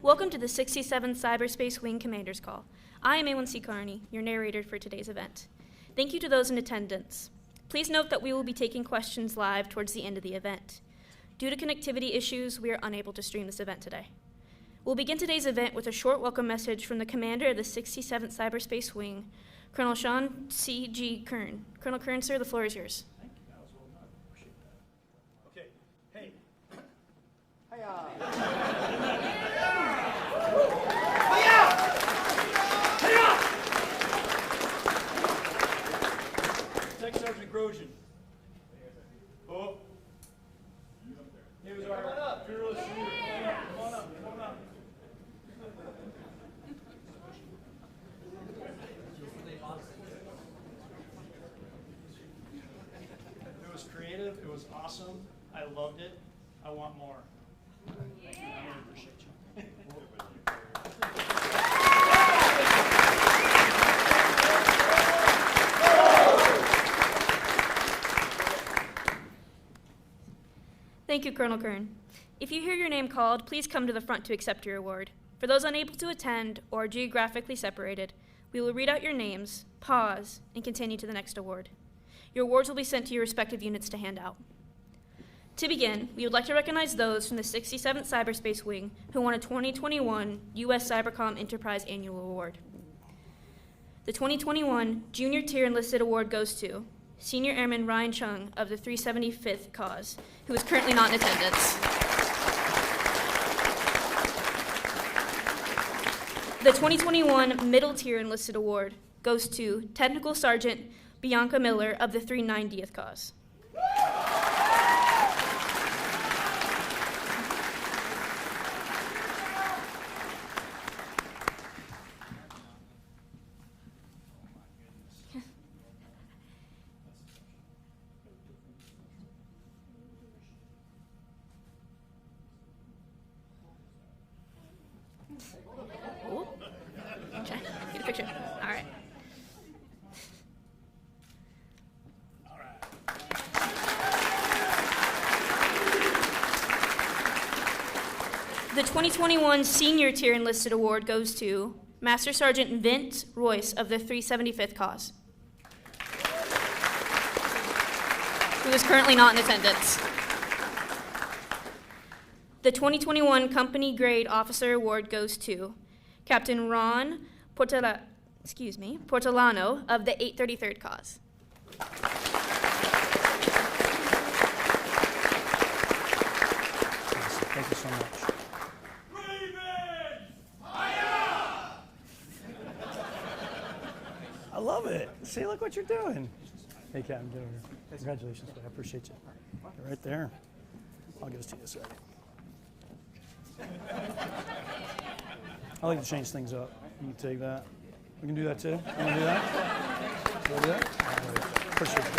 Welcome to the 67th Cyberspace Wing Commander's Call. I am A1C Carney, your narrator for today's event. Thank you to those in attendance. Please note that we will be taking questions live towards the end of the event. Due to connectivity issues, we are unable to stream this event today. We'll begin today's event with a short welcome message from the commander of the 67th Cyberspace Wing, Colonel Sean C.G. Kern. Colonel Kern, sir, the floor is yours. Thank you. That was well done. Appreciate that. Okay. Hey. Hiya. Tech Sergeant Grosjean. Oh. He was our fearless leader. Come on up. Come on up. It was creative. It was awesome. I loved it. I want more. Yeah. I really appreciate you. Thank you, Colonel Kern. If you hear your name called, please come to the front to accept your award. For those unable to attend or geographically separated, we will read out your names, pause, and continue to the next award. Your awards will be sent to your respective units to hand out. To begin, we would like to recognize those from the 67th Cyberspace Wing who won a 2021 U.S. CYBERCOM Enterprise Annual Award. The 2021 Junior Tier Enlisted Award goes to Senior Airman Ryan Chung of the 375th Cause, who is currently not in attendance. The 2021 Middle Tier Enlisted Award goes to Technical Sergeant Bianca Miller of the 390th Cause. Okay, get a picture. All right. The 2021 Senior Tier Enlisted Award goes to Master Sergeant Vince Royce of the 375th Cause, who is currently not in attendance. The 2021 Company Grade Officer Award goes to Captain Ron Portolano of the 833rd Cause. Thank you so much. I love it. See, look what you're doing. Hey, Captain, get over here. Congratulations, buddy. I appreciate you. You're right there. I'll give this to you a second. I like to change things up. You can take that. We can do that too. You want to do that? You want to do that? Right. Appreciate it.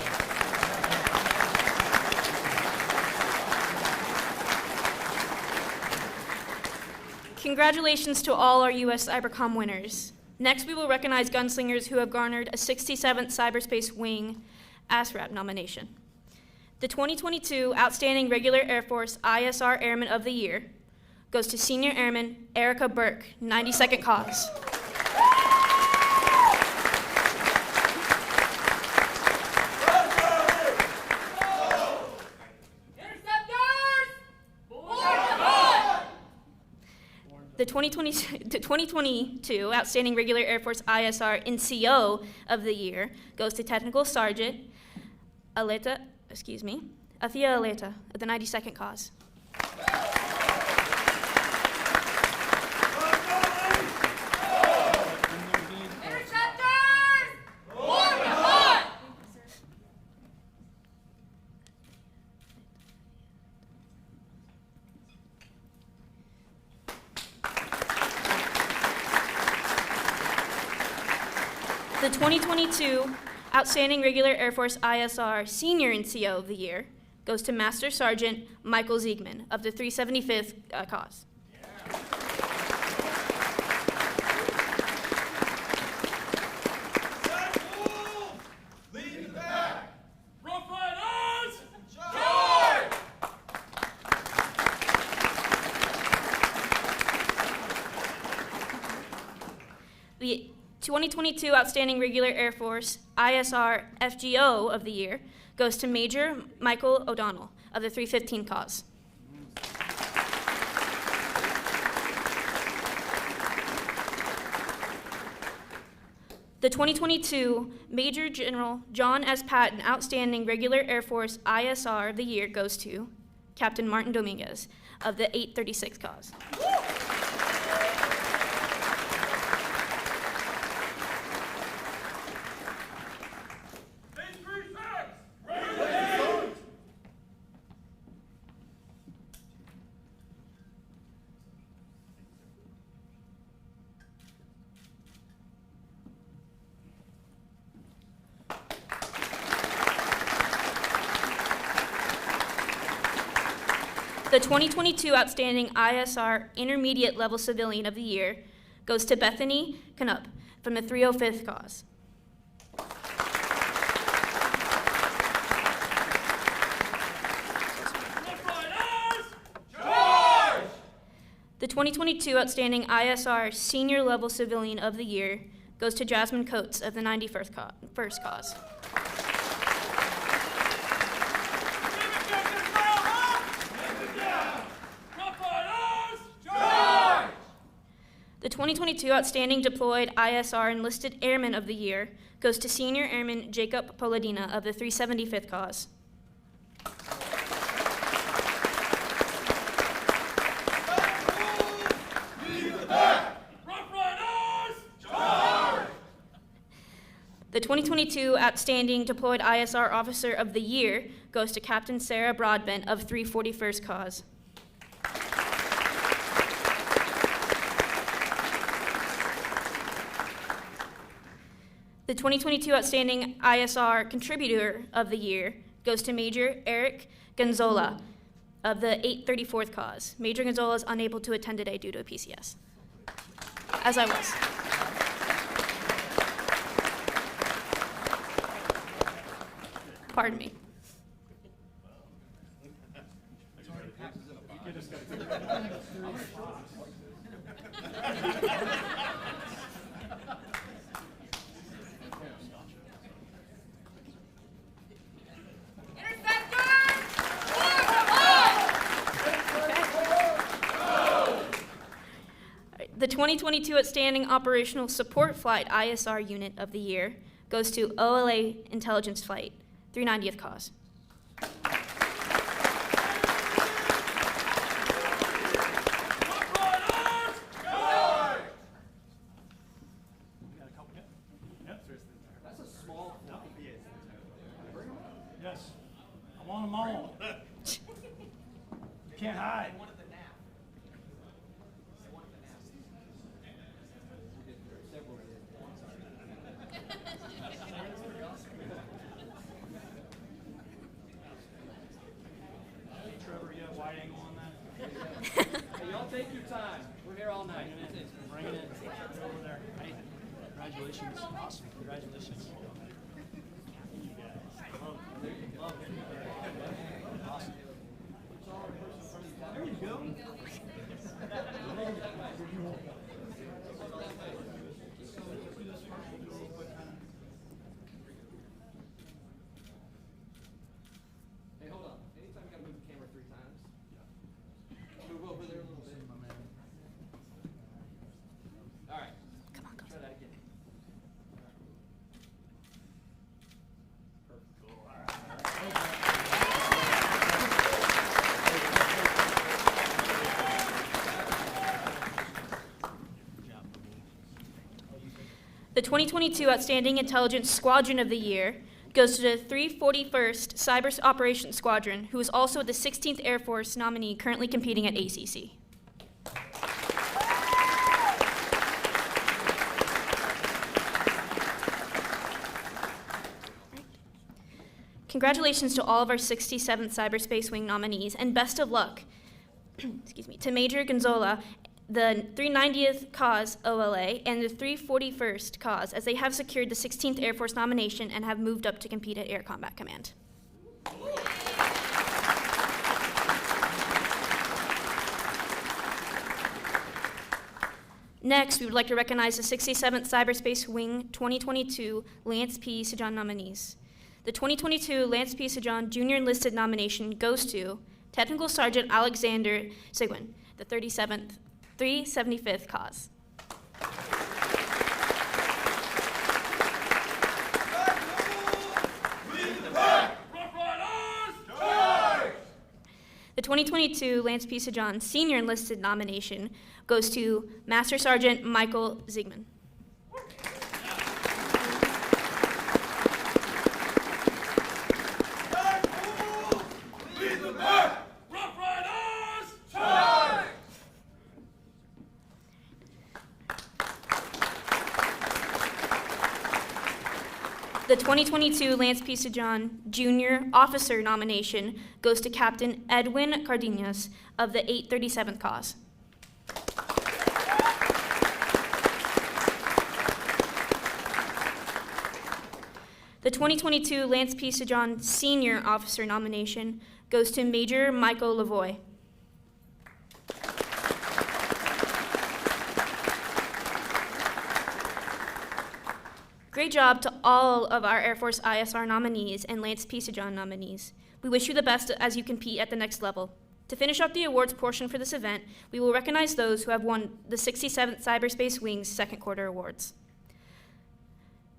Congratulations to all our U.S. CyberCom winners. Next, we will recognize gunslingers who have garnered a 67th Cyberspace Wing AFISRAP nomination. The 2022 Outstanding Regular Air Force ISR Airman of the Year goes to Senior Airman Erica Burke, 92nd Cause. The 2022 Outstanding Regular Air Force ISR NCO of the Year goes to Technical Sergeant Athia Aleta of the 92nd Cause. The 2022 Outstanding Regular Air Force ISR Senior NCO of the Year goes to Master Sergeant Michael Ziegman of the 375th Cause. Lead the back! Rough Riders! Charge! The 2022 Outstanding Regular Air Force ISR FGO of the Year goes to Major Michael O'Donnell of the 315 Cause. The 2022 Major General John S. Patton Outstanding Regular Air Force ISR of the Year goes to Captain Martin Dominguez of the 836 Cause. The 2022 Outstanding ISR Intermediate Level Civilian of the Year goes to Bethany Canup from the 305th Cause. The 2022 Outstanding ISR Senior Level Civilian of the Year goes to Jasmine Coates of the 91st Cause. The 2022 Outstanding Deployed ISR Enlisted Airman of the Year goes to Senior Airman Jacob Poladina of the 375th Cause. The 2022 Outstanding Deployed ISR Officer of the Year goes to Captain Sarah Broadbent of 341st Cause. The 2022 Outstanding ISR Contributor of the Year goes to Major Eric Gonzola of the 834th Cause. Major Gonzola is unable to attend today due to a PCS, as I was. Pardon me. The 2022 Outstanding Operational Support Flight ISR Unit of the Year goes to OLA Intelligence Flight, 390th Cause. That's a small. Yes, I want them all. You can't hide. Trevor, you have wide angle on that? Hey, y'all take your time. We're here all night. Bring it in. Over there. Hey, congratulations. Awesome. Congratulations. Awesome. There you go. Hey, hold on. Anytime you gotta move the camera 3 times. Move over there a little bit. All right. Come on, go. Try that again. The 2022 Outstanding Intelligence Squadron of the Year goes to the 341st Cyber Operations Squadron, who is also the 16th Air Force nominee currently competing at ACC. Congratulations to all of our 67th Cyberspace Wing nominees, and best of luck to Major Gonzola, the 390th Cause OLA, and the 341st Cause, as they have secured the 16th Air Force nomination and have moved up to compete at Air Combat Command. Next, we would like to recognize the 67th Cyberspace Wing 2022 Lance P. Sijan nominees. The 2022 Lance P. Sijan Junior Enlisted nomination goes to Technical Sergeant Alexander Sigwin, the 375th Cause. The 2022 Lance P. Sijan Senior Enlisted nomination goes to Master Sergeant Michael Ziegman. The 2022 Lance P. Sijan Junior Officer nomination goes to Captain Edwin Cardenas of the 837th Cause. The 2022 Lance P. Sijan Senior Officer nomination goes to Major Michael Lavoie. Great job to all of our Air Force ISR nominees and Lance P. Sijan nominees. We wish you the best as you compete at the next level. To finish up the awards portion for this event, we will recognize those who have won the 67th Cyberspace Wing's second quarter awards.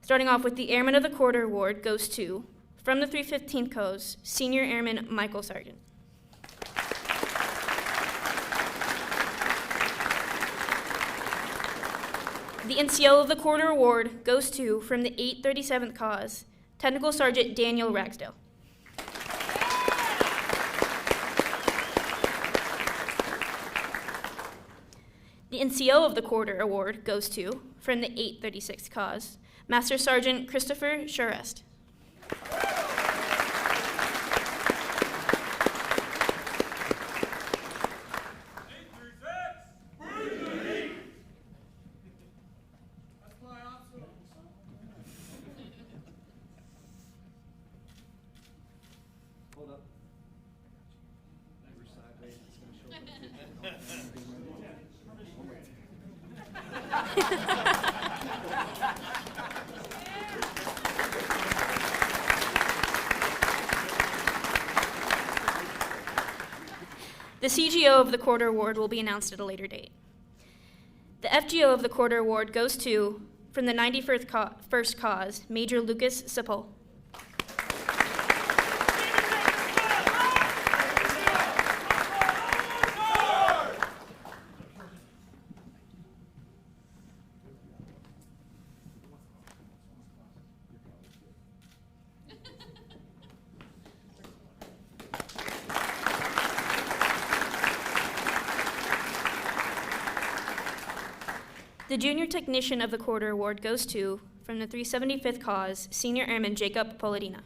Starting off with the Airman of the Quarter award goes to, from the 315th Coast, Senior Airman Michael Sargent. The NCO of the Quarter award goes to, from the 837th Cause, Technical Sergeant Daniel Ragsdale. The NCO of the Quarter award goes to, from the 836th Cause, Master Sergeant Christopher Charest. Hold up. We're sideways. It's going to show up. The CGO of the Quarter Award will be announced at a later date. The FGO of the Quarter Award goes to, from the 91st Cause, Major Lucas Sepul. The Junior Technician of the Quarter Award goes to, from the 375th Cause, Senior Airman Jacob Polidina.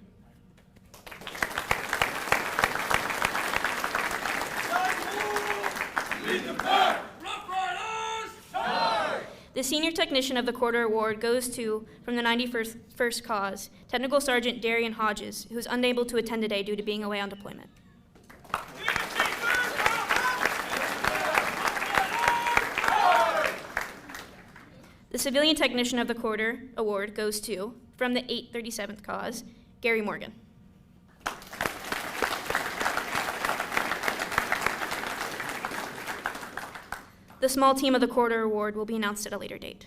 The Senior Technician of the Quarter Award goes to, from the 91st Cause, Technical Sergeant Darian Hodges, who is unable to attend today due to being away on deployment. The Civilian Technician of the Quarter Award goes to, from the 837th Cause, Gary Morgan. The Small Team of the Quarter Award will be announced at a later date.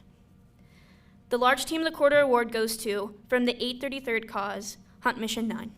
The Large Team of the Quarter Award goes to, from the 833rd Cause, Hunt Mission 9.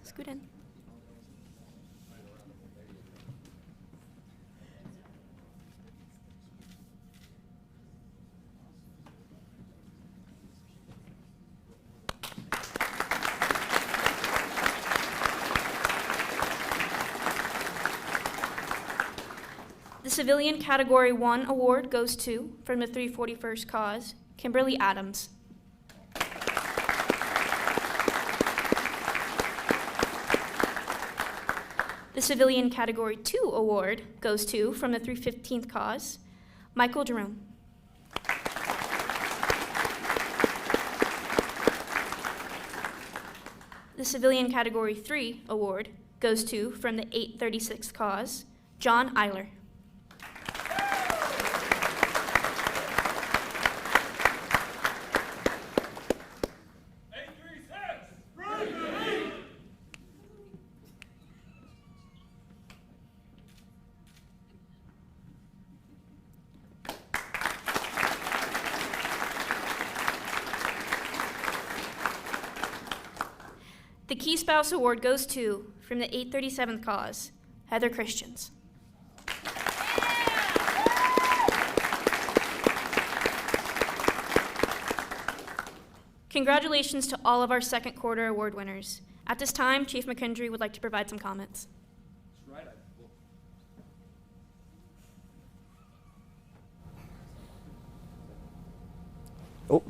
Scoot in. The Civilian Category 1 award goes to, from the 341st Cause, Kimberly Adams. The Civilian Category 2 award goes to, from the 315th Cause, Michael Jerome. The Civilian Category 3 award goes to, from the 836th Cause, John Eiler. The Key Spouse Award goes to, from the 837th Cause, Heather Christians. Congratulations to all of our second quarter award winners. At this time, Chief McKendree would like to provide some comments. That's right. Oh.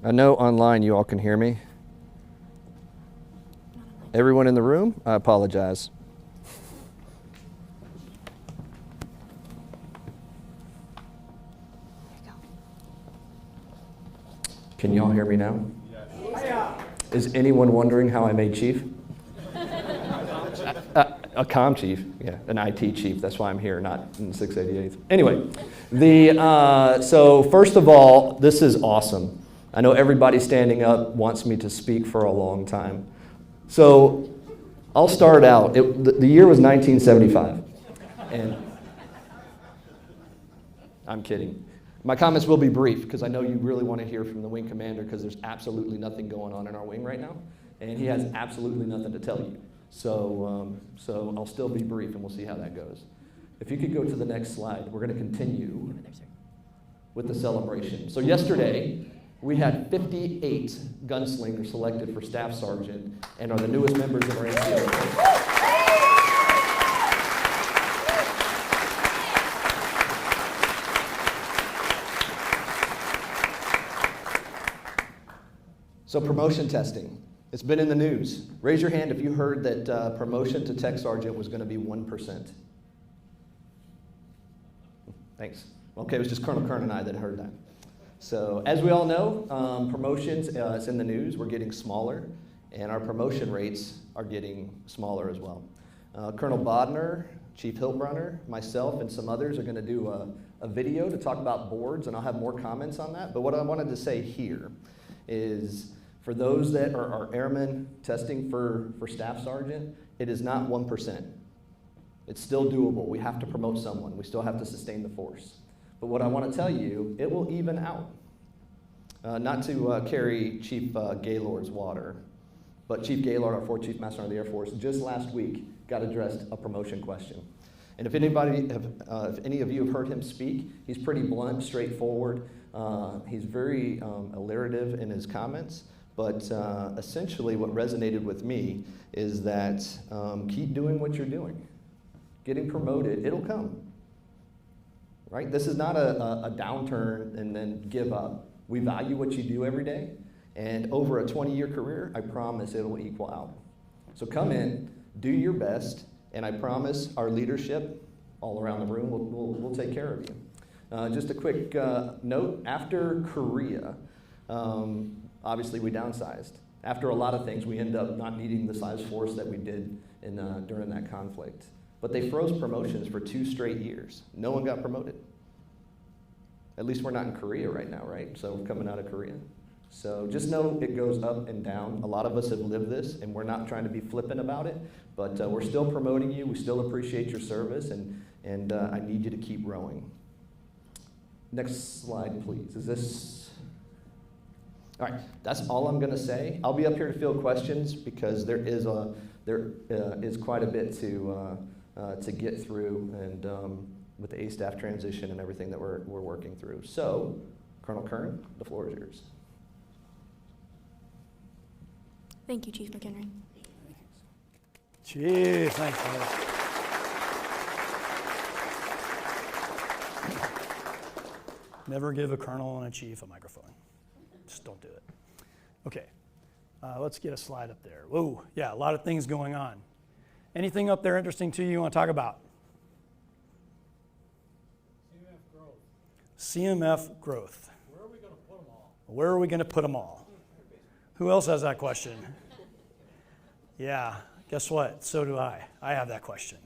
I know online you all can hear me. Everyone in the room, I apologize. Can y'all hear me now? Yes. Is anyone wondering how I made chief? A comm chief, yeah, an IT chief. That's why I'm here, not in 688th. Anyway, so first of all, this is awesome. I know everybody standing up wants me to speak for a long time. So I'll start out. The year was 1975. And I'm kidding. My comments will be brief because I know you really want to hear from the wing commander because there's absolutely nothing going on in our wing right now. And he has absolutely nothing to tell you. So I'll still be brief and we'll see how that goes. If you could go to the next slide, we're going to continue with the celebration. So yesterday, we had 58 gunslingers selected for Staff Sergeant and are the newest members of our NCO. So promotion testing. It's been in the news. Raise your hand if you heard that promotion to Tech Sergeant was going to be 1%. Thanks. Okay, it was just Colonel Kern and I that heard that. So as we all know, promotions, it's in the news, we're getting smaller, and our promotion rates are getting smaller as well. Colonel Bodner, Chief Hiltbrunner, myself, and some others are going to do a video to talk about boards, and I'll have more comments on that. But what I wanted to say here is, for those that are airmen testing for Staff Sergeant, it is not 1%. It's still doable. We have to promote someone. We still have to sustain the force. But what I want to tell you, it will even out. Not to carry Chief Gaylord's water, but Chief Gaylord, our 4th Chief Master of the Air Force, just last week got addressed a promotion question. And if any of you have heard him speak, he's pretty blunt, straightforward. He's very alliterative in his comments. But essentially what resonated with me is that keep doing what you're doing. Getting promoted, it'll come. Right? This is not a downturn and then give up. We value what you do every day. And over a 20-year career, I promise it'll equal out. So come in, do your best, and I promise our leadership all around the room will take care of you. Just a quick note, after Korea, obviously we downsized. After a lot of things, we ended up not needing the size force that we did during that conflict. But they froze promotions for 2 straight years. No one got promoted. At least we're not in Korea right now, right? So we're coming out of Korea. So just know it goes up and down. A lot of us have lived this, and we're not trying to be flippant about it, but we're still promoting you. We still appreciate your service, and I need you to keep rowing. Next slide, please. Is this? All right, that's all I'm going to say. I'll be up here to field questions because there is quite a bit to get through, and with the A-staff transition and everything that we're working through. So, Colonel Kern, the floor is yours. Thank you, Chief McKendree. Chief, thanks, brother. Never give a colonel and a chief a microphone. Just don't do it. Okay, let's get a slide up there. Whoa, yeah, a lot of things going on. Anything up there interesting to you want to talk about? CMF growth. CMF growth. Where are we going to put them all? Where are we going to put them all? Who else has that question? Yeah, guess what? So do I. I have that question.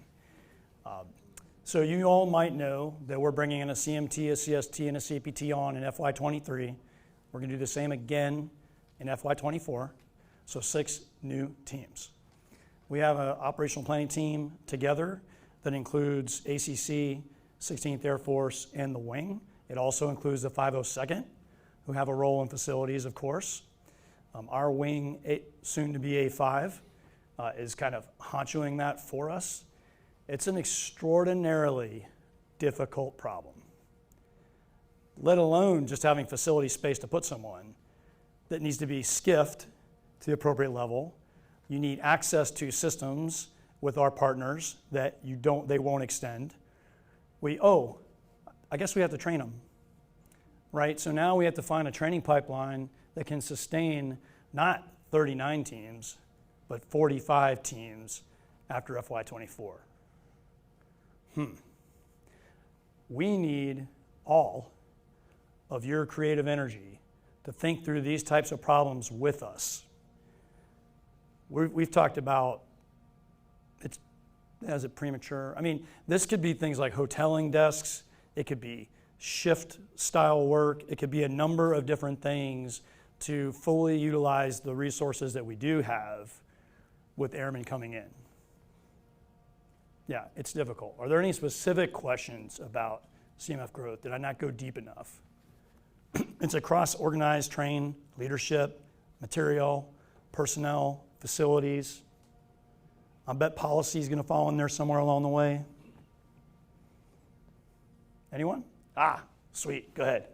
So you all might know that we're bringing in a CMT, a CST, and a CPT on in FY23. We're going to do the same again in FY24. So 6 new teams. We have an operational planning team together that includes ACC, 16th Air Force, and the wing. It also includes the 502nd, who have a role in facilities, of course. Our wing, soon to be A5, is kind of honchoing that for us. It's an extraordinarily difficult problem, let alone just having facility space to put someone that needs to be skiffed to the appropriate level. You need access to systems with our partners that they won't extend. I guess we have to train them, right? So now we have to find a training pipeline that can sustain not 39 teams, but 45 teams after FY24. We need all of your creative energy to think through these types of problems with us. We've talked about, is it premature? I mean, this could be things like hoteling desks. It could be shift style work. It could be a number of different things to fully utilize the resources that we do have with airmen coming in. Yeah, it's difficult. Are there any specific questions about CMF growth? Did I not go deep enough? It's across organized, train, leadership, material, personnel, facilities. I bet policy is going to fall in there somewhere along the way. Anyone? Sweet. Go ahead.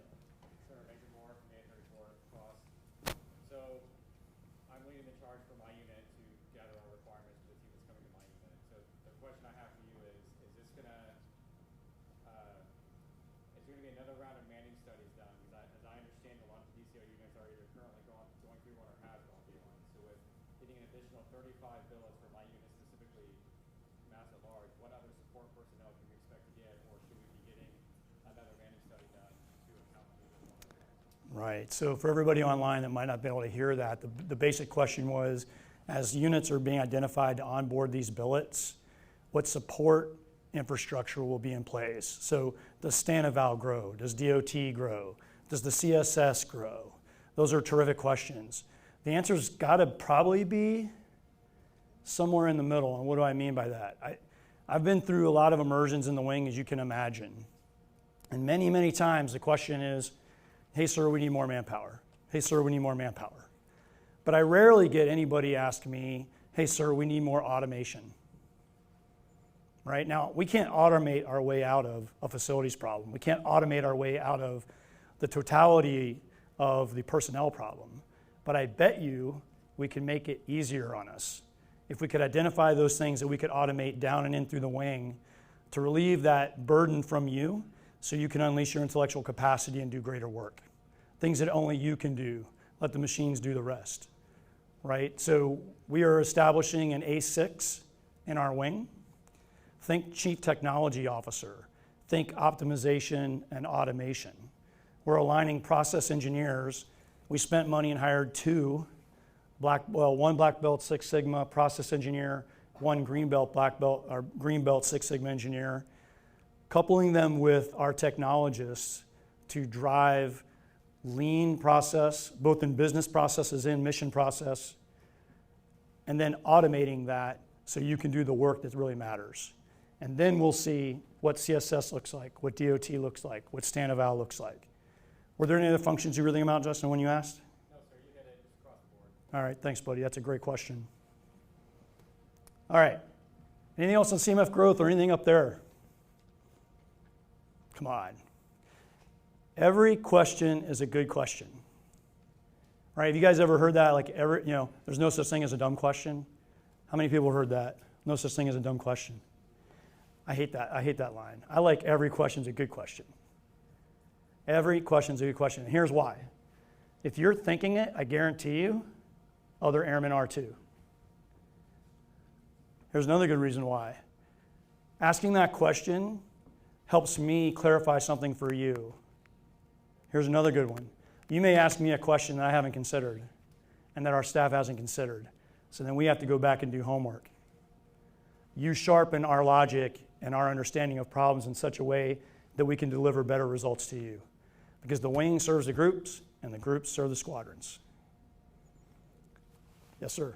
Right, so for everybody online that might not be able to hear that, the basic question was, as units are being identified to onboard these billets, what support infrastructure will be in place? So does STANEVAL grow? Does DOT grow? Does the CSS grow? Those are terrific questions. The answer's gotta probably be somewhere in the middle, and what do I mean by that? I've been through a lot of immersions in the wing, as you can imagine, and many, many times the question is, hey, sir, we need more manpower. Hey, sir, we need more manpower. But I rarely get anybody ask me, hey, sir, we need more automation. Right? Now, we can't automate our way out of a facilities problem. We can't automate our way out of the totality of the personnel problem. But I bet you we can make it easier on us. If we could identify those things that we could automate down and in through the wing to relieve that burden from you, so you can unleash your intellectual capacity and do greater work. Things that only you can do. Let the machines do the rest, right? So we are establishing an A6 in our wing. Think Chief Technology Officer. Think optimization and automation. We're aligning process engineers. We spent money and hired one Black Belt Six Sigma process engineer, one Green Belt Green Belt Six Sigma engineer, coupling them with our technologists to drive lean process, both in business processes and mission process, and then automating that so you can do the work that really matters. And then we'll see what CSS looks like, what DOT looks like, what STANEVAL looks like. Were there any other functions you were thinking about, Justin, when you asked? No, sir, you hit it across the board. All right, thanks, buddy. That's a great question. All right, anything else on CMF growth or anything up there? Come on. Every question is a good question. Right? Have you guys ever heard that? There's no such thing as a dumb question. How many people heard that? No such thing as a dumb question. I hate that line. I like every question's a good question. Every question's a good question. And here's why. If you're thinking it, I guarantee you, other airmen are too. Here's another good reason why. Asking that question helps me clarify something for you. Here's another good one. You may ask me a question that I haven't considered and that our staff hasn't considered. So then we have to go back and do homework. You sharpen our logic and our understanding of problems in such a way that we can deliver better results to you. Because the wing serves the groups and the groups serve the squadrons. Yes, sir.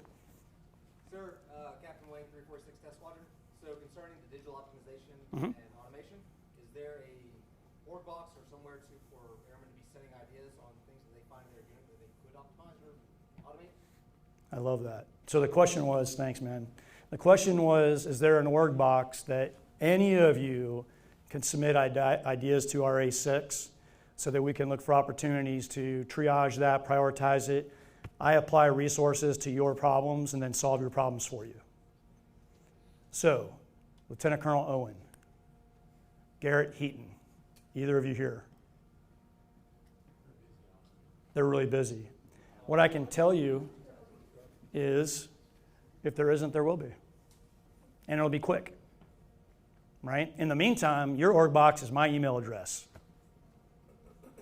Sir, Captain Wayne, 346 Test Squadron. So concerning the digital optimization and automation, is there a org box or somewhere for airmen to be setting ideas on things that they find in their unit that they could optimize or automate? I love that. So the question was, thanks, man. The question was, is there an org box that any of you can submit ideas to RA6 so that we can look for opportunities to triage that, prioritize it. I apply resources to your problems and then solve your problems for you. So, Lieutenant Colonel Owen, Garrett Heaton, either of you here? They're really busy. What I can tell you is, if there isn't, there will be. And it'll be quick, right? In the meantime, your org box is my email address.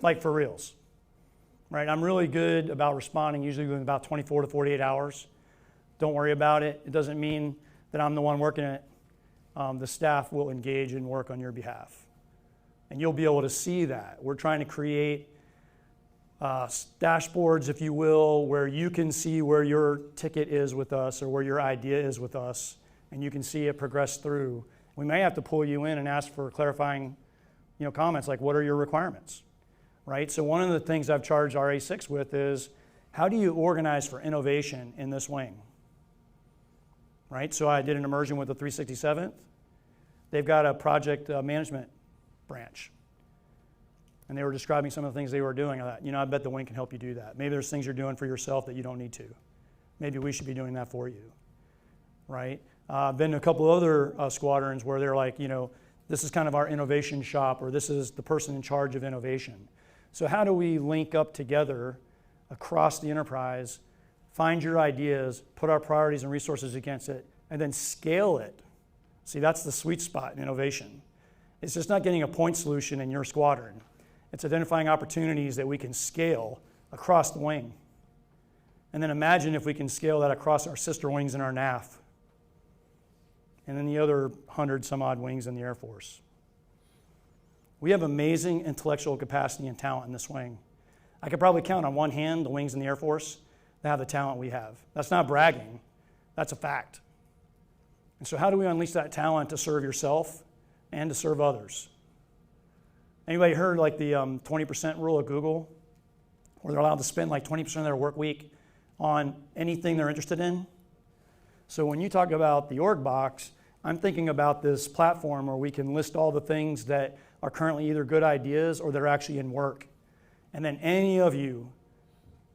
Like for reals, right? I'm really good about responding, usually within about 24 to 48 hours. Don't worry about it. It doesn't mean that I'm the one working it. The staff will engage and work on your behalf. And you'll be able to see that. We're trying to create dashboards, if you will, where you can see where your ticket is with us or where your idea is with us, and you can see it progress through. We may have to pull you in and ask for clarifying, comments like, what are your requirements? Right? So one of the things I've charged RA6 with is, how do you organize for innovation in this wing? Right? So I did an immersion with the 367th. They've got a project management branch. And they were describing some of the things they were doing. I thought, I bet the wing can help you do that. Maybe there's things you're doing for yourself that you don't need to. Maybe we should be doing that for you. Right? Been to a couple other squadrons where they're like, this is kind of our innovation shop, or this is the person in charge of innovation. So how do we link up together across the enterprise, find your ideas, put our priorities and resources against it, and then scale it? See, that's the sweet spot in innovation. It's just not getting a point solution in your squadron. It's identifying opportunities that we can scale across the wing. And then imagine if we can scale that across our sister wings in our NAF, and then the other 100 some odd wings in the Air Force. We have amazing intellectual capacity and talent in this wing. I could probably count on one hand the wings in the Air Force that have the talent we have. That's not bragging, that's a fact. And so how do we unleash that talent to serve yourself and to serve others? Anybody heard like the 20% rule of Google, where they're allowed to spend like 20% of their work week on anything they're interested in? So when you talk about the org box, I'm thinking about this platform where we can list all the things that are currently either good ideas or they're actually in work. And then any of you,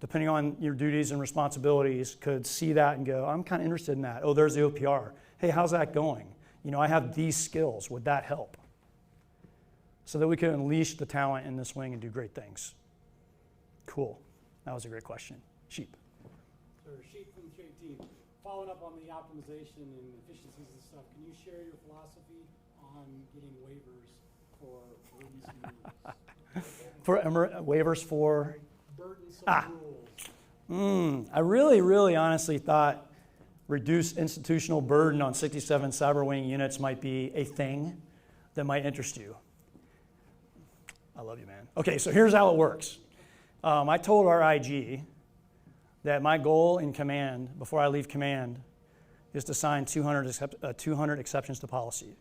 depending on your duties and responsibilities, could see that and go, I'm kind of interested in that. Oh, there's the OPR. Hey, how's that going? I have these skills. Would that help? So that we can unleash the talent in this wing and do great things. Cool. That was a great question. Sheep. Sir, Sheep from K-Team. Following up on the optimization and efficiencies and stuff, can you share your philosophy on getting waivers for burdensome rules? For waivers for? Burdensome rules. I really honestly thought reduce institutional burden on 67 cyber wing units might be a thing that might interest you. I love you, man. Okay, so here's how it works. I told our IG that my goal in command, before I leave command, is to sign 200 exceptions to policy.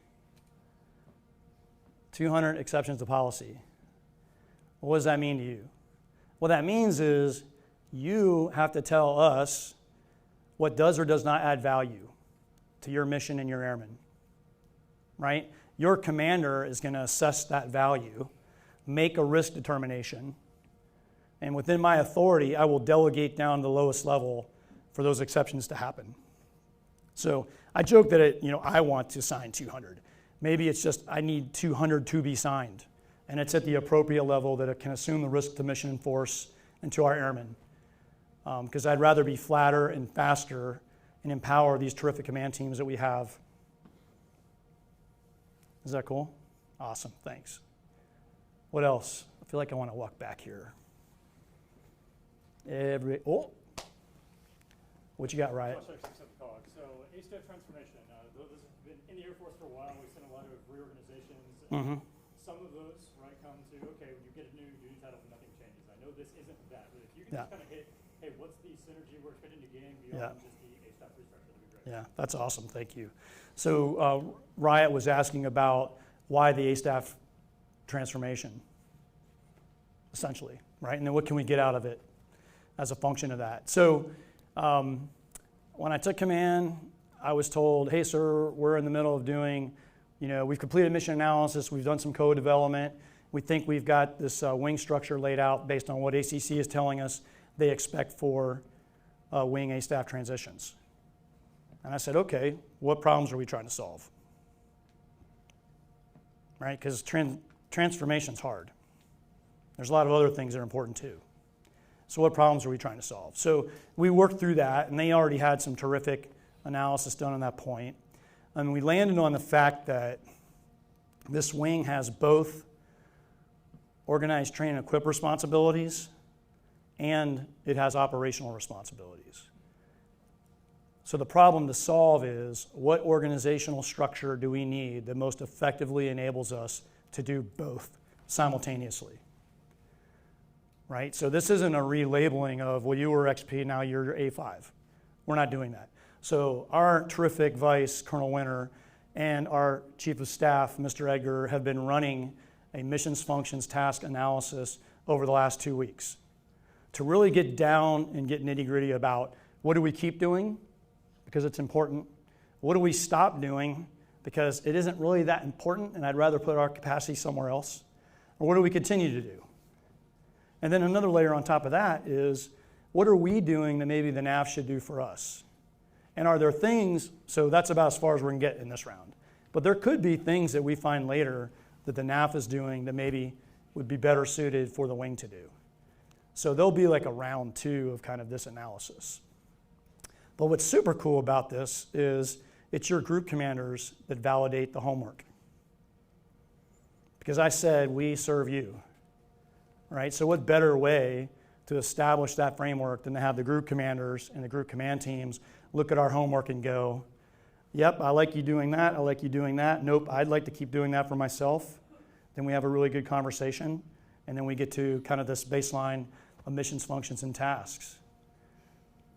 200 exceptions to policy. What does that mean to you? What that means is you have to tell us what does or does not add value to your mission and your airmen, right? Your commander is going to assess that value, make a risk determination, and within my authority, I will delegate down to the lowest level for those exceptions to happen. So I joke that I want to sign 200. Maybe it's just I need 200 to be signed, and it's at the appropriate level that it can assume the risk to mission and force and to our airmen. Because I'd rather be flatter and faster and empower these terrific command teams that we have. Is that cool? Awesome, thanks. What else? I feel like I want to walk back here. What you got, Riot? So A-Staff transformation, those have been in the Air Force for a while. We've seen a lot of reorganizations. Mm-hmm. Some of those, right, come to, okay, when you get a new duty title, nothing changes. I know this isn't that, but if you can just kind of hit, hey, what's the synergy we're expecting to gain beyond just the A-Staff restructure, that'd be great. Yeah, that's awesome, thank you. So Riot was asking about why the A-Staff transformation, essentially, right? And then what can we get out of it as a function of that? So when I took command, I was told, hey, sir, we're in the middle of doing, we've completed mission analysis, we've done some code development, we think we've got this wing structure laid out based on what ACC is telling us they expect for wing A-Staff transitions. And I said, okay, what problems are we trying to solve? Right, because transformation's hard. There's a lot of other things that are important too. So what problems are we trying to solve? So we worked through that, and they already had some terrific analysis done on that point. And we landed on the fact that this wing has both organized, train, and equip responsibilities, and it has operational responsibilities. So the problem to solve is, what organizational structure do we need that most effectively enables us to do both simultaneously? Right? So this isn't a relabeling of, well, you were XP, now you're A5. We're not doing that. So our terrific Vice, Colonel Winter, and our Chief of Staff, Mr. Edgar, have been running a missions, functions, task analysis over the last 2 weeks to really get down and get nitty-gritty about what do we keep doing, because it's important. What do we stop doing, because it isn't really that important and I'd rather put our capacity somewhere else? Or what do we continue to do? And then another layer on top of that is, what are we doing that maybe the NAV should do for us? And are there things, so that's about as far as we're going to get in this round. But there could be things that we find later that the NAF is doing that maybe would be better suited for the wing to do. So there'll be like a round 2 of kind of this analysis. But what's super cool about this is it's your group commanders that validate the homework. Because I said, we serve you. Right? So what better way to establish that framework than to have the group commanders and the group command teams look at our homework and go, yep, I like you doing that, I like you doing that, nope, I'd like to keep doing that for myself. Then we have a really good conversation, and then we get to kind of this baseline of missions, functions, and tasks.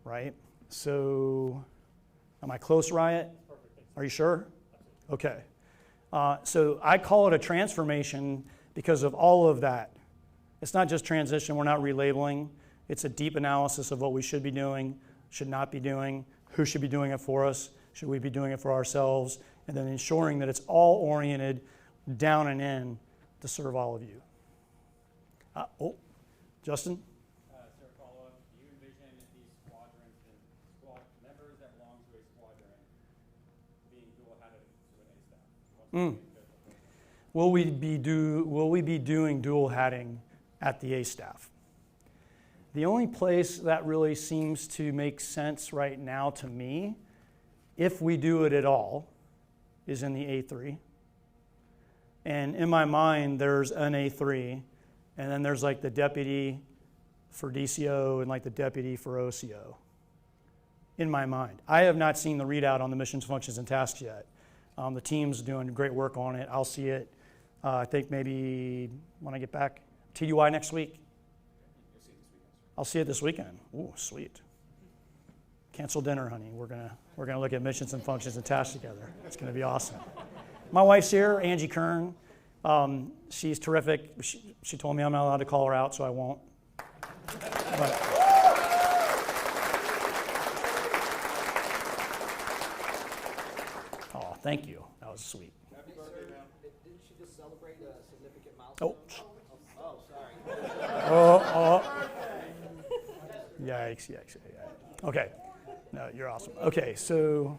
Right? So, am I close, Riot? Are you sure? Okay. So I call it a transformation because of all of that. It's not just transition, we're not relabeling. It's a deep analysis of what we should be doing, should not be doing, who should be doing it for us, should we be doing it for ourselves, and then ensuring that it's all oriented down and in to serve all of you. Justin? Sir, follow-up. Do you envision these squadrons and squad members that belong to a squadron being dual-hatted to an A-Staff? Will we be doing dual hatting at the A-Staff? The only place that really seems to make sense right now to me, if we do it at all, is in the A3. And in my mind, there's an A3, and then there's like the deputy for DCO and like the deputy for OCO. In my mind. I have not seen the readout on the missions, functions, and tasks yet. The team's doing great work on it. I'll see it, I think maybe when I get back. TDY next week. I'll see it this weekend. Ooh, sweet. Cancel dinner, honey. We're gonna look at missions and functions and tasks together. It's gonna be awesome. My wife's here, Angie Kern. She's terrific. She told me I'm not allowed to call her out, so I won't. But, oh, thank you. That was sweet. Happy birthday, ma'am. Didn't she just celebrate a significant milestone? Oh, sorry. Oh. Yikes. Okay. No, you're awesome. Okay, so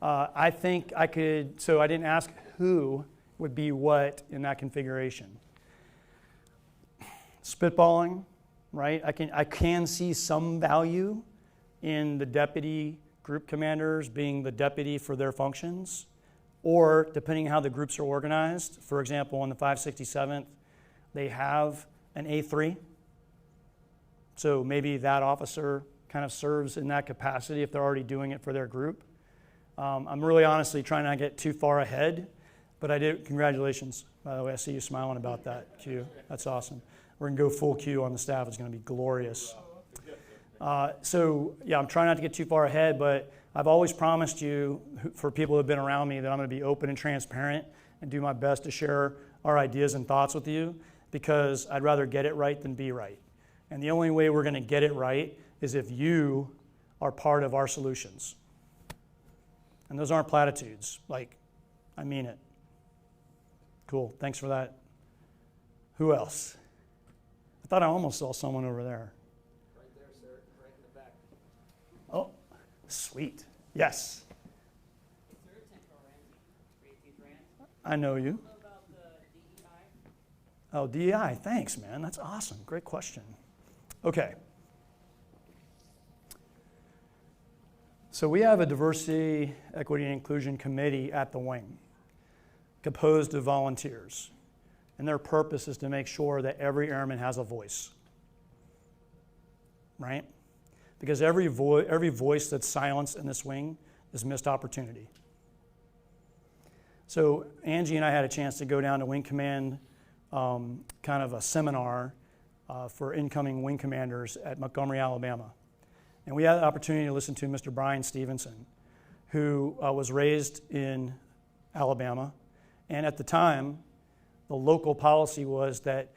I think I could, so I didn't ask who would be what in that configuration. Spitballing, right? I can see some value in the deputy group commanders being the deputy for their functions, or depending how the groups are organized. For example, in the 567th, they have an A3. So maybe that officer kind of serves in that capacity if they're already doing it for their group. I'm really honestly trying not to get too far ahead, but I did, congratulations, by the way. I see you smiling about that, Q. That's awesome. We're going to go full Q on the staff. It's going to be glorious. So, yeah, I'm trying not to get too far ahead, but I've always promised you, for people who have been around me, that I'm going to be open and transparent and do my best to share our ideas and thoughts with you, because I'd rather get it right than be right. And the only way we're going to get it right is if you are part of our solutions. And those aren't platitudes. Like, I mean it. Cool. Thanks for that. Who else? I thought I almost saw someone over there. Right there, sir. Right in the back. Oh, sweet. Yes. I know you. Oh, DEI. Thanks, man. That's awesome. Great question. Okay. So we have a diversity, equity, and inclusion committee at the wing, composed of volunteers. And their purpose is to make sure that every airman has a voice, right? Because every voice that's silenced in this wing is missed opportunity. So Angie and I had a chance to go down to Wing Command, kind of a seminar for incoming wing commanders at Montgomery, Alabama. And we had the opportunity to listen to Mr. Brian Stevenson, who was raised in Alabama. And at the time, the local policy was that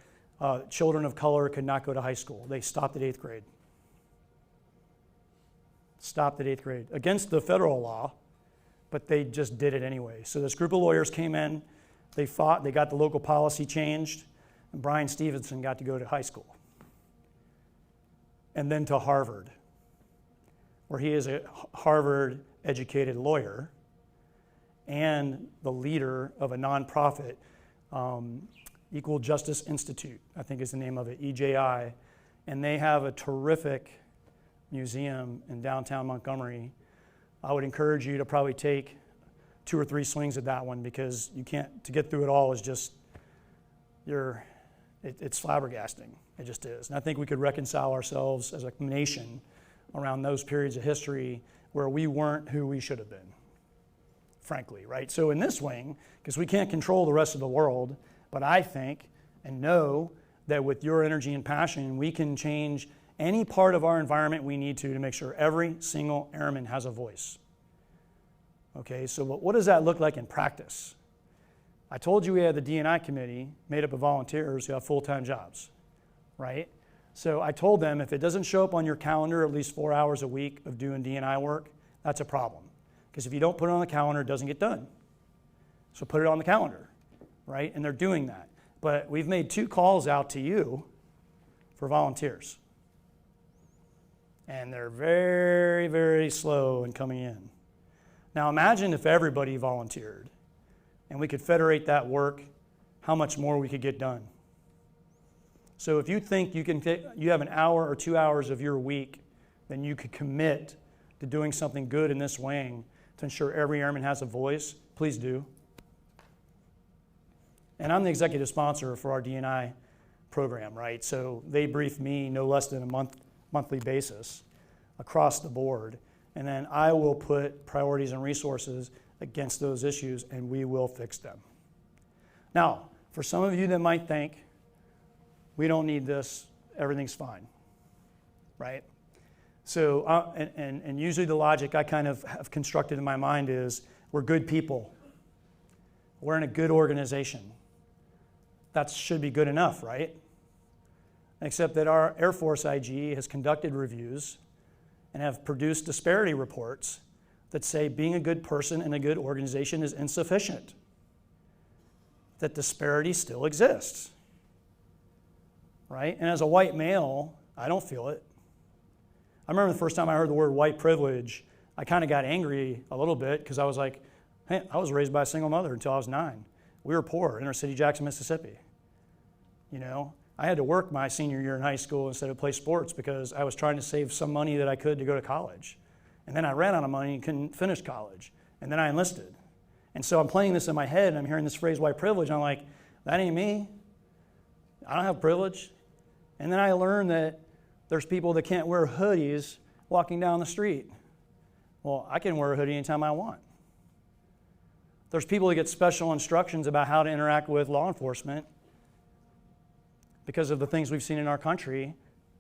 children of color could not go to high school. They stopped at 8th grade. Stopped at 8th grade. Against the federal law, but they just did it anyway. So this group of lawyers came in, they fought, they got the local policy changed, and Brian Stevenson got to go to high school. And then to Harvard, where he is a Harvard-educated lawyer and the leader of a nonprofit, Equal Justice Institute, I think is the name of it, EJI. And they have a terrific museum in downtown Montgomery. I would encourage you to probably take 2 or 3 swings at that one, because you can't, to get through it all is just, it's flabbergasting. It just is. And I think we could reconcile ourselves as a nation around those periods of history where we weren't who we should have been, frankly, right? So in this wing, because we can't control the rest of the world, but I think and know that with your energy and passion, we can change any part of our environment we need to make sure every single airman has a voice. Okay, so what does that look like in practice? I told you we had the D&I committee made up of volunteers who have full-time jobs, right? So I told them if it doesn't show up on your calendar at least 4 hours a week of doing D&I work, that's a problem. Because if you don't put it on the calendar, it doesn't get done. So put it on the calendar, right? And they're doing that. But we've made 2 calls out to you for volunteers. And they're very, very slow in coming in. Now imagine if everybody volunteered and we could federate that work, how much more we could get done. So if you think you have an hour or 2 hours of your week, then you could commit to doing something good in this wing to ensure every airman has a voice, please do. And I'm the executive sponsor for our D&I program, right? So they brief me no less than a monthly basis across the board. And then I will put priorities and resources against those issues, and we will fix them. Now, for some of you that might think, we don't need this, everything's fine, right? So, and usually the logic I kind of have constructed in my mind is, we're good people. We're in a good organization. That should be good enough, right? Except that our Air Force IG has conducted reviews and have produced disparity reports that say being a good person in a good organization is insufficient. That disparity still exists, right? And as a white male, I don't feel it. I remember the first time I heard the word white privilege, I kind of got angry a little bit because I was like, hey, I was raised by a single mother until I was 9. We were poor, inner city Jackson, Mississippi. You know, I had to work my senior year in high school instead of play sports because I was trying to save some money that I could to go to college. And then I ran out of money and couldn't finish college. And then I enlisted. And so I'm playing this in my head and I'm hearing this phrase, white privilege, and I'm like, that ain't me. I don't have privilege. And then I learned that there's people that can't wear hoodies walking down the street. Well, I can wear a hoodie anytime I want. There's people that get special instructions about how to interact with law enforcement because of the things we've seen in our country.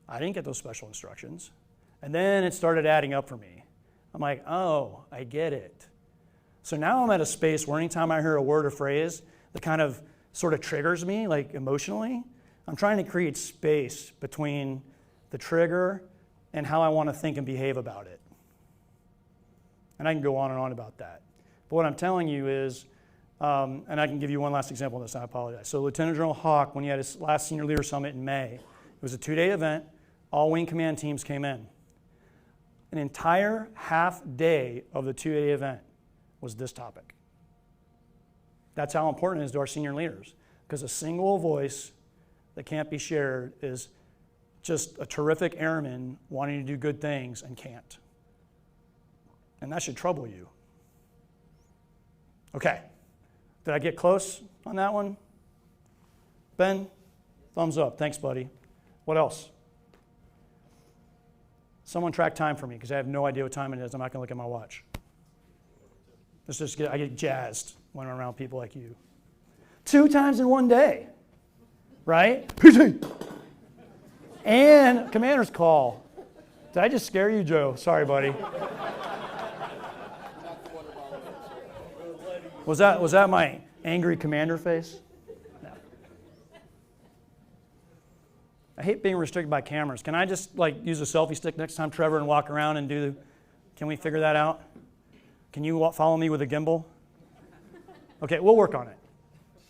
I didn't get those special instructions. And then it started adding up for me. I'm like, oh, I get it. So now I'm at a space where anytime I hear a word or phrase that kind of sort of triggers me, like emotionally, I'm trying to create space between the trigger and how I want to think and behave about it. And I can go on and on about that. But what I'm telling you is, and I can give you one last example of this, I apologize. So Lieutenant General Hawk, when he had his last Senior Leader Summit in May, it was a 2-day event. All wing command teams came in. An entire half day of the 2-day event was this topic. That's how important it is to our senior leaders, because a single voice that can't be shared is just a terrific airman wanting to do good things and can't. And that should trouble you. Okay. Did I get close on that one? Ben? Thumbs up. Thanks, buddy. What else? Someone track time for me because I have no idea what time it is. I'm not going to look at my watch. I get jazzed when I'm around people like you. 2 times in one day, right? PT. And commander's call. Did I just scare you, Joe? Sorry, buddy. Was that my angry commander face? No. I hate being restricted by cameras. Can I just use a selfie stick next time, Trevor, and walk around and can we figure that out? Can you follow me with a gimbal? Okay, we'll work on it.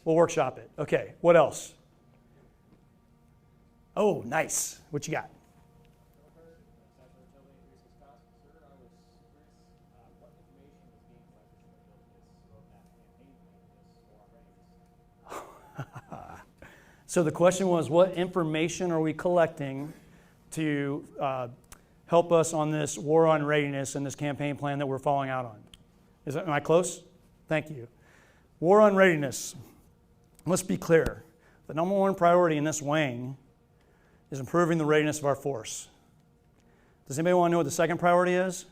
We'll workshop it. Okay, what else? Oh, nice. What you got? So the question was, what information are we collecting to help us on this war on readiness and this campaign plan that we're falling out on? Am I close? Thank you. War on readiness. Let's be clear. The number one priority in this wing is improving the readiness of our force. Does anybody want to know what the second priority is?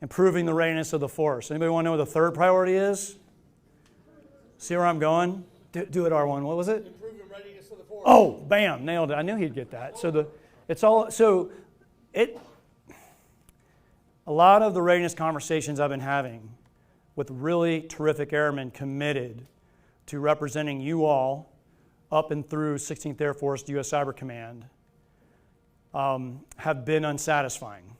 Improving the readiness of the force. Anybody want to know what the third priority is? See where I'm going? Do it, R1. What was it? Improving readiness of the force. Oh, bam, nailed it. I knew he'd get that. A lot of the readiness conversations I've been having with really terrific airmen committed to representing you all up and through 16th Air Force, U.S. Cyber Command, have been unsatisfying.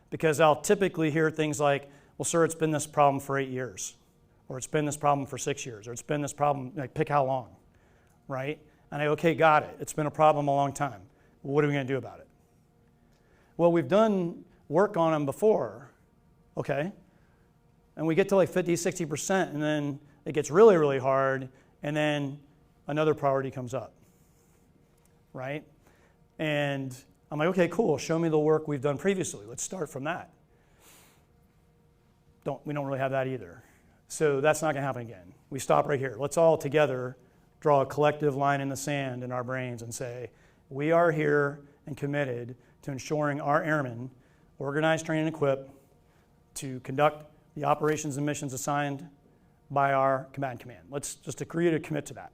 Because I'll typically hear things like, well, sir, it's been this problem for 8 years, or it's been this problem for 6 years, or it's been this problem, pick how long, right? And I go, okay, got it. It's been a problem a long time. Well, what are we going to do about it? Well, we've done work on them before, okay? And we get to 50, 60%, and then it gets really, really hard, and then another priority comes up, right? And I'm like, okay, cool. Show me the work we've done previously. Let's start from that. We don't really have that either. So that's not going to happen again. We stop right here. Let's all together draw a collective line in the sand in our brains and say, we are here and committed to ensuring our airmen organize, train, and equip to conduct the operations and missions assigned by our combatant command. Let's just agree to commit to that.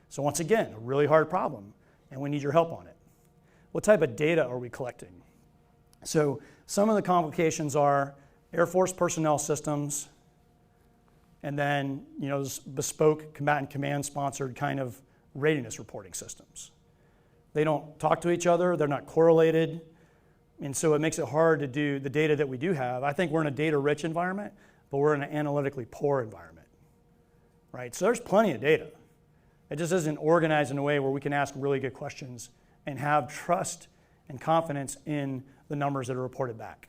So once again, a really hard problem, and we need your help on it. What type of data are we collecting? So some of the complications are Air Force personnel systems, and then bespoke combatant command sponsored kind of readiness reporting systems. They don't talk to each other, they're not correlated, and so it makes it hard to do the data that we do have. I think we're in a data-rich environment, but we're in an analytically poor environment, right? So there's plenty of data. It just isn't organized in a way where we can ask really good questions and have trust and confidence in the numbers that are reported back.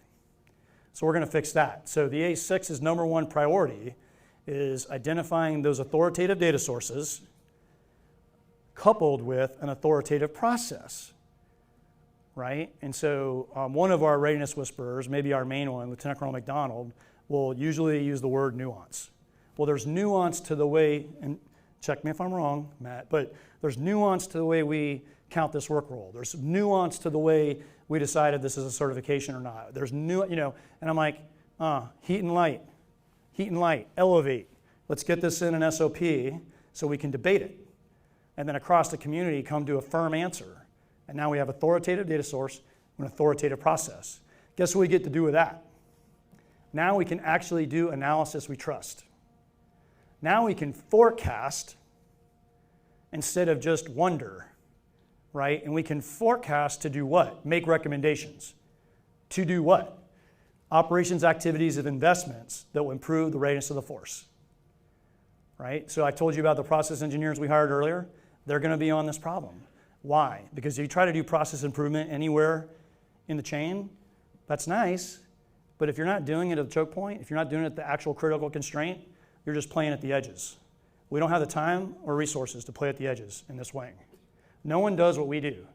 So we're going to fix that. So the A6's number one priority is identifying those authoritative data sources coupled with an authoritative process, right? And so one of our readiness whisperers, maybe our main one, Lieutenant Colonel McDonald, will usually use the word nuance. Well, there's nuance to the way, and check me if I'm wrong, Matt, but there's nuance to the way we count this work role. There's nuance to the way we decided this is a certification or not. There's and I'm like, heat and light, elevate. Let's get this in an SOP so we can debate it. And then across the community come to a firm answer. And now we have authoritative data source and an authoritative process. Guess what we get to do with that? Now we can actually do analysis we trust. Now we can forecast instead of just wonder, right? And we can forecast to do what? Make recommendations. To do what? Operations activities of investments that will improve the readiness of the force, right? So I told you about the process engineers we hired earlier. They're going to be on this problem. Why? Because if you try to do process improvement anywhere in the chain, that's nice, but if you're not doing it at the choke point, if you're not doing it at the actual critical constraint, you're just playing at the edges. We don't have the time or resources to play at the edges in this wing. No one does what we do.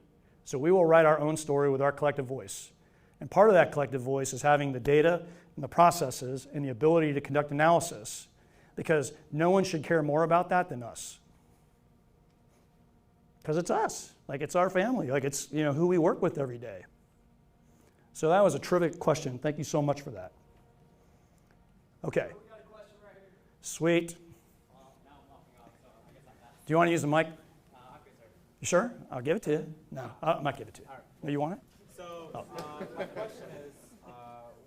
So we will write our own story with our collective voice. And part of that collective voice is having the data and the processes and the ability to conduct analysis, because no one should care more about that than us. Because it's us. Like, it's our family. Like, it's who we work with every day. So that was a terrific question. Thank you so much for that. Okay. We got a question right here. Sweet. Now I'm walking off, so I guess I'm asked. Do you want to use the mic? Okay, sir. You sure? I'll give it to you. No, I might give it to you. All right. No, you want it? So my question is,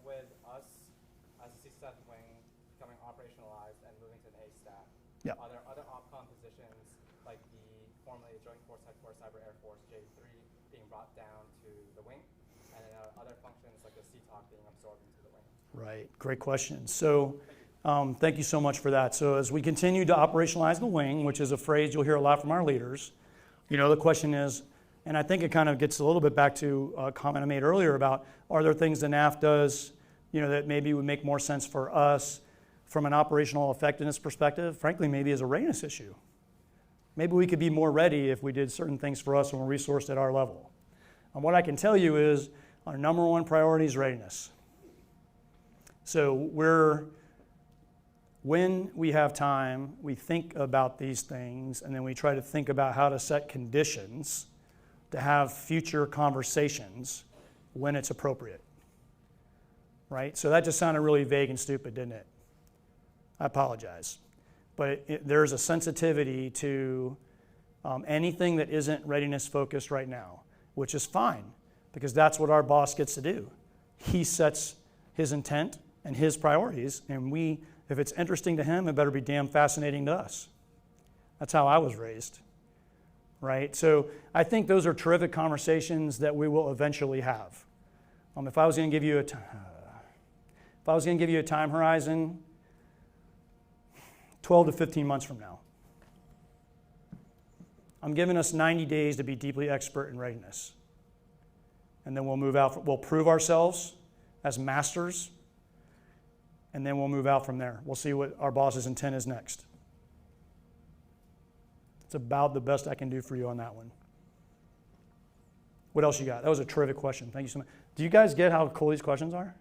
with us as a C7 wing becoming operationalized and moving to an A staff, Yeah. are there other OPCOM positions like the formerly Joint Force Headquarters Cyber Air Force J3 being brought down to the wing, and then other functions like the CTOC being absorbed into the wing? Right. Great question. So thank you so much for that. So as we continue to operationalize the wing, which is a phrase you'll hear a lot from our leaders, the question is, and I think it kind of gets a little bit back to a comment I made earlier about, are there things the NAF does, that maybe would make more sense for us from an operational effectiveness perspective? Frankly, maybe as a readiness issue. Maybe we could be more ready if we did certain things for us and we're resourced at our level. And what I can tell you is our number one priority is readiness. So when we have time, we think about these things, and then we try to think about how to set conditions to have future conversations when it's appropriate, right? So that just sounded really vague and stupid, didn't it? I apologize. But there's a sensitivity to anything that isn't readiness focused right now, which is fine, because that's what our boss gets to do. He sets his intent and his priorities, and if it's interesting to him, it better be damn fascinating to us. That's how I was raised, right? So I think those are terrific conversations that we will eventually have. If I was going to give you a time horizon, 12 to 15 months from now. I'm giving us 90 days to be deeply expert in readiness. And then we'll move out, we'll prove ourselves as masters, and then we'll move out from there. We'll see what our boss's intent is next. It's about the best I can do for you on that one. What else you got? That was a terrific question. Thank you so much. Do you guys get how cool these questions are?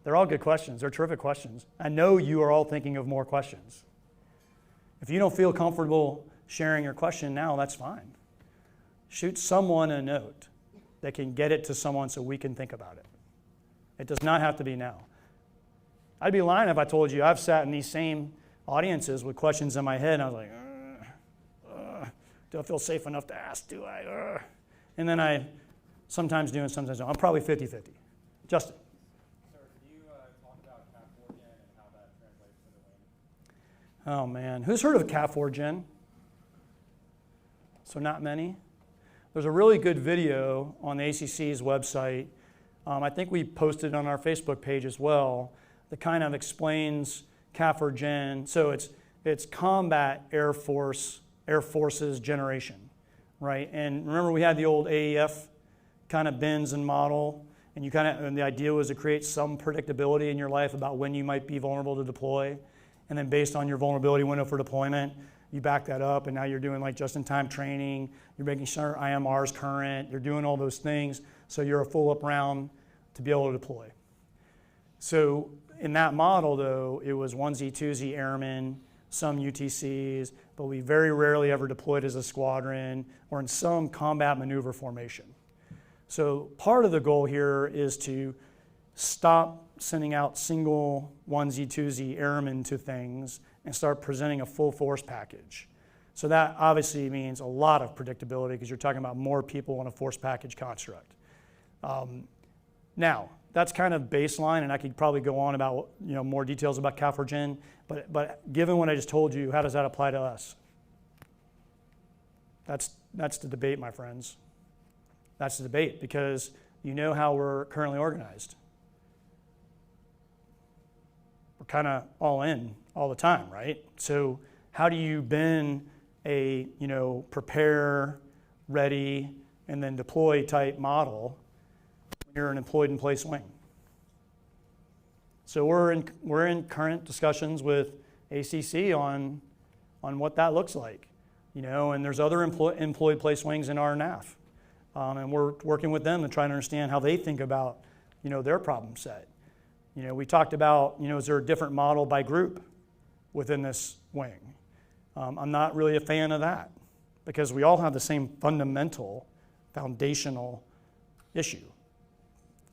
They're all good questions. They're terrific questions. I know you are all thinking of more questions. If you don't feel comfortable sharing your question now, that's fine. Shoot someone a note that can get it to someone so we can think about it. It does not have to be now. I'd be lying if I told you I've sat in these same audiences with questions in my head, and I was like, do I feel safe enough to ask? Do I? And then I sometimes do and sometimes don't. I'm probably 50-50. Justin. Sir, could you talk about CAF4 Gen and how that translates to the wing? Oh, man. Who's heard of CAF4 Gen? So not many. There's a really good video on the ACC's website. I think we posted it on our Facebook page as well, that kind of explains CAF4 Gen. So it's combat Air Force's generation, right? And remember we had the old AEF kind of bins and model. and and the idea was to create some predictability in your life about when you might be vulnerable to deploy, and then based on your vulnerability window for deployment, you back that up, and now you're doing like just-in-time training, you're making sure IMR is current, you're doing all those things, so you're a full up round to be able to deploy. So in that model, though, it was 1Z, 2Z airmen, some UTCs, but we very rarely ever deployed as a squadron or in some combat maneuver formation. So part of the goal here is to stop sending out single 1Z, 2Z airmen to things and start presenting a full force package. So that obviously means a lot of predictability because you're talking about more people in a force package construct. Now, that's kind of baseline, and I could probably go on about more details about CAF4Gen, but given what I just told you, how does that apply to us? That's the debate, my friends. That's the debate, because you know how we're currently organized. We're kind of all in all the time, right? So how do you bend a prepare, ready, and then deploy type model when you're an employed in place wing? So we're in current discussions with ACC on what that looks like, and there's other employed place wings in our NAF, and we're working with them to try to understand how they think about their problem set. We talked about is there a different model by group within this wing? I'm not really a fan of that because we all have the same foundational issue,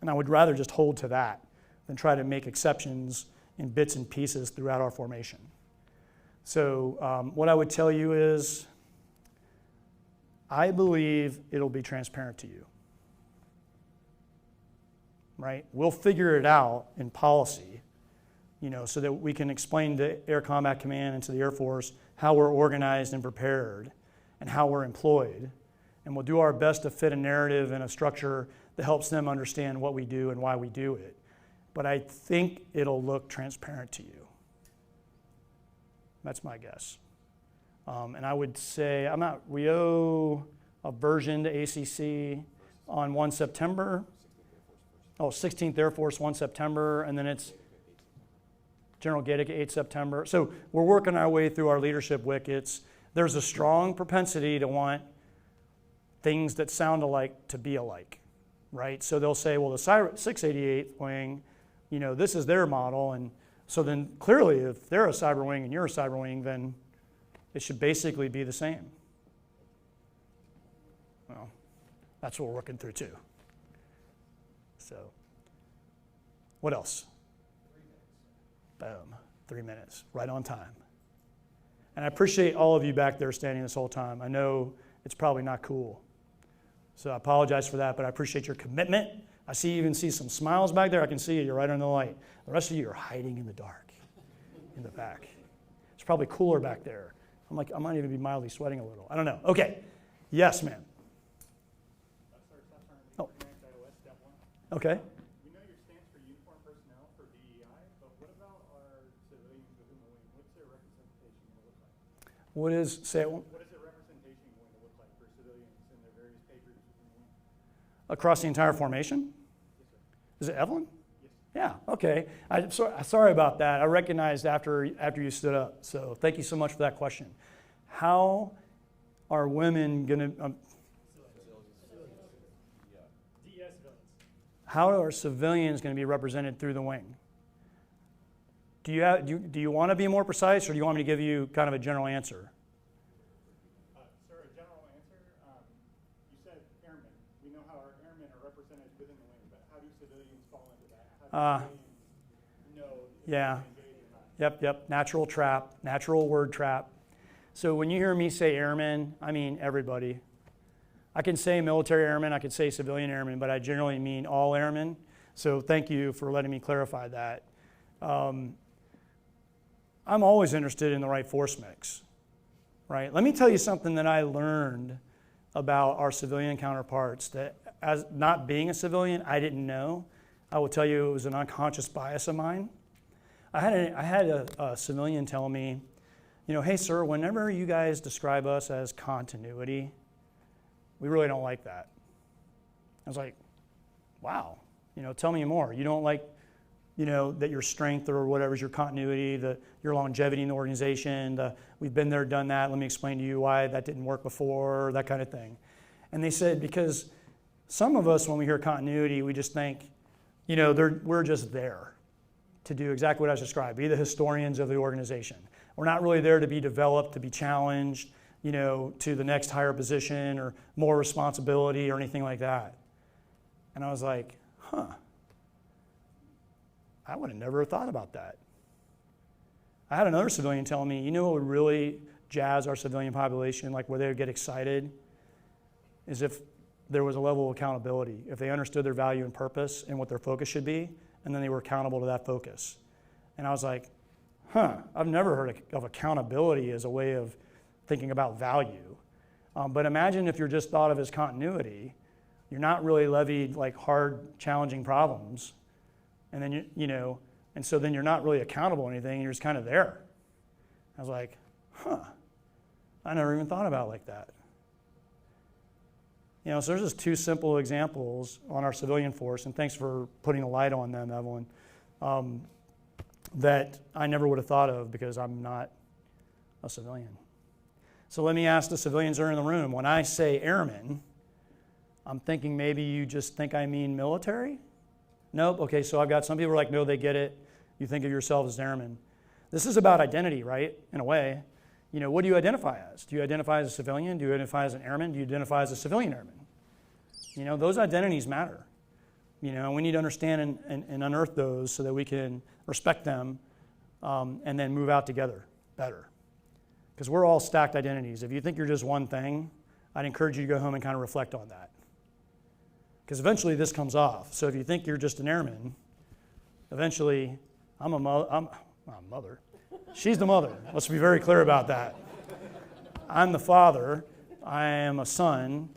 and I would rather just hold to that than try to make exceptions in bits and pieces throughout our formation. So what I would tell you is I believe it'll be transparent to you, right? We'll figure it out in policy, so that we can explain to Air Combat Command and to the Air Force how we're organized and prepared and how we're employed. And we'll do our best to fit a narrative and a structure that helps them understand what we do and why we do it. But I think it'll look transparent to you. That's my guess. And I would say we owe a version to ACC on 1 September. 16th Air Force, 1 September, and then it's General Gaedic, 8 September. So we're working our way through our leadership wickets. There's a strong propensity to want things that sound alike to be alike, right? So they'll say, well, the 688th wing, this is their model, and so then clearly if they're a cyber wing and you're a cyber wing, then it should basically be the same. Well, that's what we're working through too. So, what else? 3 minutes. Boom, 3 minutes, right on time. And I appreciate all of you back there standing this whole time. I know it's probably not cool. So I apologize for that, but I appreciate your commitment. I even see some smiles back there. I can see you. You're right on the light. The rest of you are hiding in the dark in the back. It's probably cooler back there. I might even be mildly sweating a little. I don't know. Okay. Yes, ma'am. Oh. Okay. We know your stance for uniformed personnel for DEI, but what about our civilians within the wing? What's their representation going to look like? What is their representation going to look like for civilians in their various pay groups within the wing? Across the entire formation? Yes, sir. Is it Evelyn? Yes. Yeah, okay. Sorry about that. I recognized after you stood up. So thank you so much for that question. How are women going to... How are civilians going to be represented through the wing? Do you want to be more precise, or do you want me to give you kind of a general answer? Sir, a general answer. You said airmen. We know how our airmen are represented within the wing, but how do civilians fall into that? How do civilians know if they're engaged or not? Yep. Natural trap, natural word trap. So when you hear me say airmen, I mean everybody. I can say military airmen, I could say civilian airmen, but I generally mean all airmen. So thank you for letting me clarify that. I'm always interested in the right force mix, right? Let me tell you something that I learned about our civilian counterparts that, as not being a civilian, I didn't know. I will tell you it was an unconscious bias of mine. I had a civilian tell me, hey, sir, whenever you guys describe us as continuity, we really don't like that. I was like, wow, Tell me more. You don't like, that your strength or whatever is your continuity, your longevity in the organization, we've been there, done that, let me explain to you why that didn't work before, that kind of thing. And they said, because some of us, when we hear continuity, we just think, we're just there to do exactly what I just described, be the historians of the organization. We're not really there to be developed, to be challenged, to the next higher position or more responsibility or anything like that. And I was like, I would have never thought about that. I had another civilian tell me, what would really jazz our civilian population, like where they would get excited, is if there was a level of accountability, if they understood their value and purpose and what their focus should be, and then they were accountable to that focus. And I was like, I've never heard of accountability as a way of thinking about value. But imagine if you're just thought of as continuity, you're not really levied like hard, challenging problems, and then and so then you're not really accountable or anything, you're just kind of there. I was like, I never even thought about it like that. So there's just two simple examples on our civilian force, and thanks for putting a light on them, Evelyn, that I never would have thought of because I'm not a civilian. So let me ask the civilians that are in the room, when I say airmen, I'm thinking maybe you just think I mean military? Nope. Okay, so I've got some people who are like, no, they get it. You think of yourself as airmen. This is about identity, right? In a way. What do you identify as? Do you identify as a civilian? Do you identify as an airman? Do you identify as a civilian airman? Those identities matter. We need to understand and unearth those so that we can respect them and then move out together better. Because we're all stacked identities. If you think you're just one thing, I'd encourage you to go home and kind of reflect on that. Because eventually this comes off. So if you think you're just an airman, eventually I'm a mother. She's the mother. Let's be very clear about that. I'm the father. I am a son.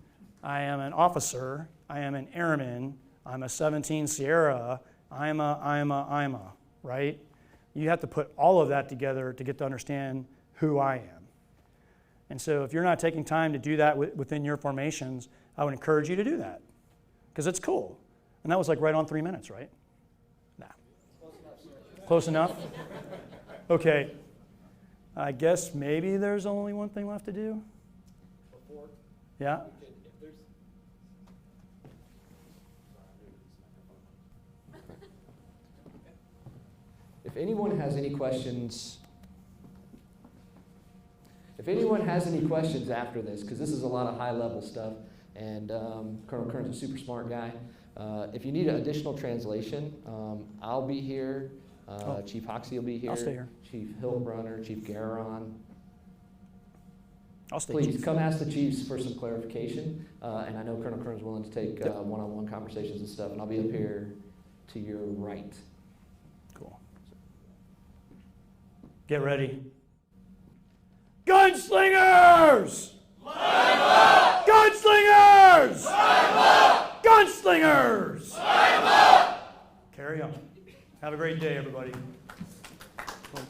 I am an officer. I am an airman. I'm a 17 Sierra. I'm a, right? You have to put all of that together to get to understand who I am. And so if you're not taking time to do that within your formations, I would encourage you to do that. Because it's cool. And that was like right on 3 minutes, right? Nah. Close enough? Okay. I guess maybe there's only one thing left to do. Before? Yeah? If anyone has any questions, after this, because this is a lot of high-level stuff, and Colonel Kern's a super smart guy. If you need additional translation, I'll be here. Chief Hoxie will be here. I'll stay here. Chief Hillbrunner, Chief Garon. I'll stay. Please come ask the chiefs for some clarification. And I know Colonel Kern's willing to take one-on-one conversations and stuff, and I'll be up here to your right. Cool. Get ready. Gunslingers! Line up! Gunslingers! Line up! Gunslingers! Line up! Carry on. Have a great day, everybody. Well,